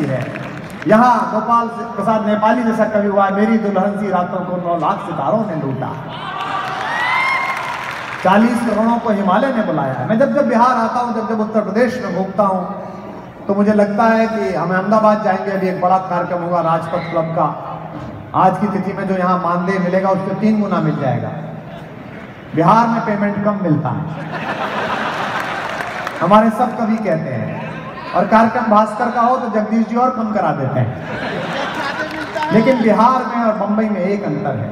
सी है। यहाँ गोपाल प्रसाद नेपाली जैसा कवि हुआ, मेरी दुल्हन सी रातों को 9 लाख सितारों ने लूटा, 40 करोड़ों को हिमालय ने बुलाया। मैं जब जब बिहार आता हूँ, जब जब उत्तर प्रदेश में घूमता हूँ, तो मुझे लगता है कि हम अहमदाबाद जाएंगे, अभी एक बड़ा कार्यक्रम होगा राजपथ क्लब का। आज की तिथि में जो यहाँ मानदेय मिलेगा उससे 3 गुना मिल जाएगा। बिहार में पेमेंट कम मिलता है, हमारे सब कवि कहते हैं। और कार्यक्रम भास्कर का हो तो जगदीश जी और कम करा देते हैं। लेकिन बिहार में और मुंबई में एक अंतर है,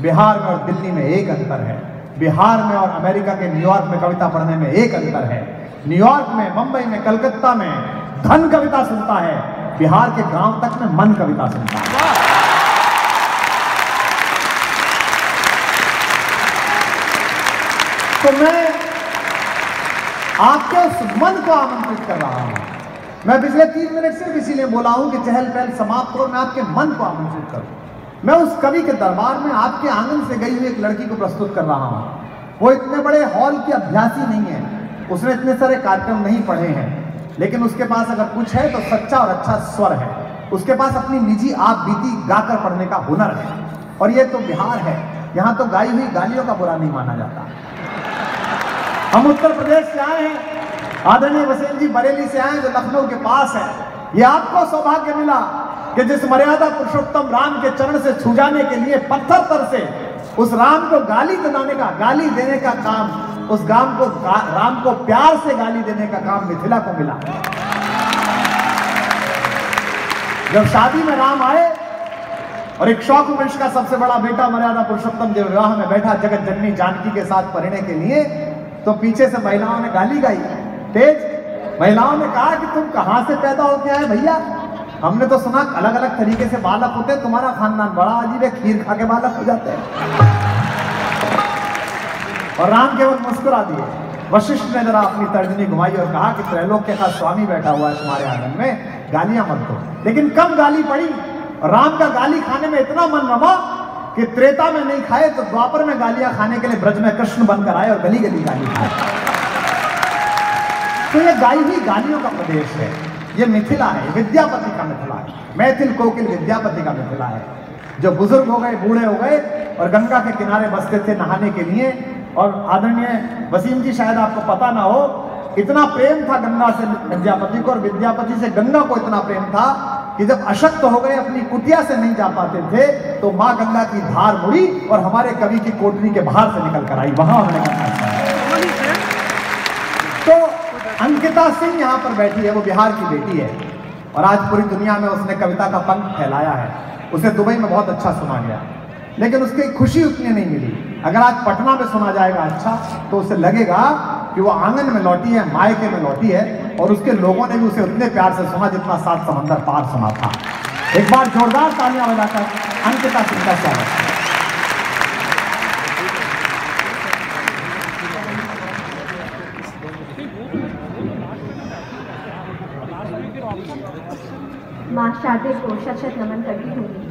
बिहार में और दिल्ली में एक अंतर है, बिहार में और अमेरिका के न्यूयॉर्क में कविता पढ़ने में एक अंतर है। न्यूयॉर्क में, मुंबई में, कलकत्ता में धन कविता सुनता है, बिहार के गांव तक में मन कविता सुनता है। तो मैं आपके उस मन को आमंत्रित कर रहा हूं। मैं पिछले 3 मिनट सिर्फ इसीलिए बोला हूं कि चहल पहल समाप्त हो, मैं आपके मन को आमंत्रित करूं। मैं उस कवि के दरबार में आपके आंगन से गई हुई एक लड़की को प्रस्तुत कर रहा हूं। वो इतने बड़े हॉल की अभ्यासी नहीं है, उसने इतने सारे कार्यक्रम नहीं पढ़े हैं, लेकिन उसके पास अगर कुछ है तो सच्चा और अच्छा स्वर है। उसके पास अपनी निजी आप बीती गाकर पढ़ने का हुनर है। और ये तो बिहार है, यहाँ तो गाई हुई गालियों का बुरा नहीं माना जाता। हम उत्तर प्रदेश से आए हैं, आदरणीय वसीम जी बरेली से आए जो लखनऊ के पास है। ये आपको सौभाग्य मिला कि जिस मर्यादा पुरुषोत्तम राम के चरण से छू जाने के लिए पत्थर पर से उस राम को गाली दिलाने का, गाली देने का काम, उस राम को प्यार से गाली देने का काम मिथिला को मिला। जब शादी में राम आए और इक्ष्वाकु वंश का सबसे बड़ा बेटा मर्यादा पुरुषोत्तम जब विवाह में बैठा जगत जननी जानकी के साथ परिणय के लिए, तो पीछे से महिलाओं ने गाली गाई तेज। महिलाओं ने कहा कि तुम कहां से पैदा होके आए भैया, हमने तो सुना अलग अलग तरीके से बालक होते, तुम्हारा खानदान बड़ा अजीब है, खीर खा के बालक हो जाते हैं। और राम केवल मुस्कुरा दिए। वशिष्ठ ने जरा अपनी तर्जनी घुमाई और कहा कि त्रैलोक्य का स्वामी बैठा हुआ है तुम्हारे आंगन में, गालियां मत दो। लेकिन कम गाली पड़ी, राम का गाली खाने में इतना मन रमा कि त्रेता में नहीं खाए तो द्वापर में गालियां खाने के लिए ब्रज में कृष्ण बनकर आए और गली गली गाली खाए। तो ये गाई हुई गालियों का प्रदेश है, ये मिथिला है, विद्यापति का मिथिला है, मैथिल कोकिल विद्यापति का मिथिला है। जो बुजुर्ग हो गए, बूढ़े हो गए और गंगा के किनारे बसते थे नहाने के लिए। और आदरणीय वसीम जी शायद आपको पता ना हो, इतना प्रेम था गंगा से विद्यापति को और विद्यापति से गंगा को इतना प्रेम था कि जब अशक्त हो गए, अपनी कुटिया से नहीं जा पाते थे, तो माँ गंगा की धार मुड़ी और हमारे कवि की कोठरी के बाहर से निकल कर आई, वहां उन्होंने। तो अंकिता सिंह यहाँ पर बैठी है, वो बिहार की बेटी है और आज पूरी दुनिया में उसने कविता का पंख फैलाया है। उसे दुबई में बहुत अच्छा सुना गया, लेकिन उसकी खुशी उतनी नहीं मिली। अगर आज पटना में सुना जाएगा अच्छा, तो उसे लगेगा कि वो आंगन में लौटी है, मायके में लौटी है और उसके लोगों ने भी उसे उतने प्यार से सुना जितना 7 समंदर पार सुना था। एक बार जोरदार तालियां बजाकर अंकिता सिंह का स्वागत। माँ शारदे को शत शत नमन करती हूँ।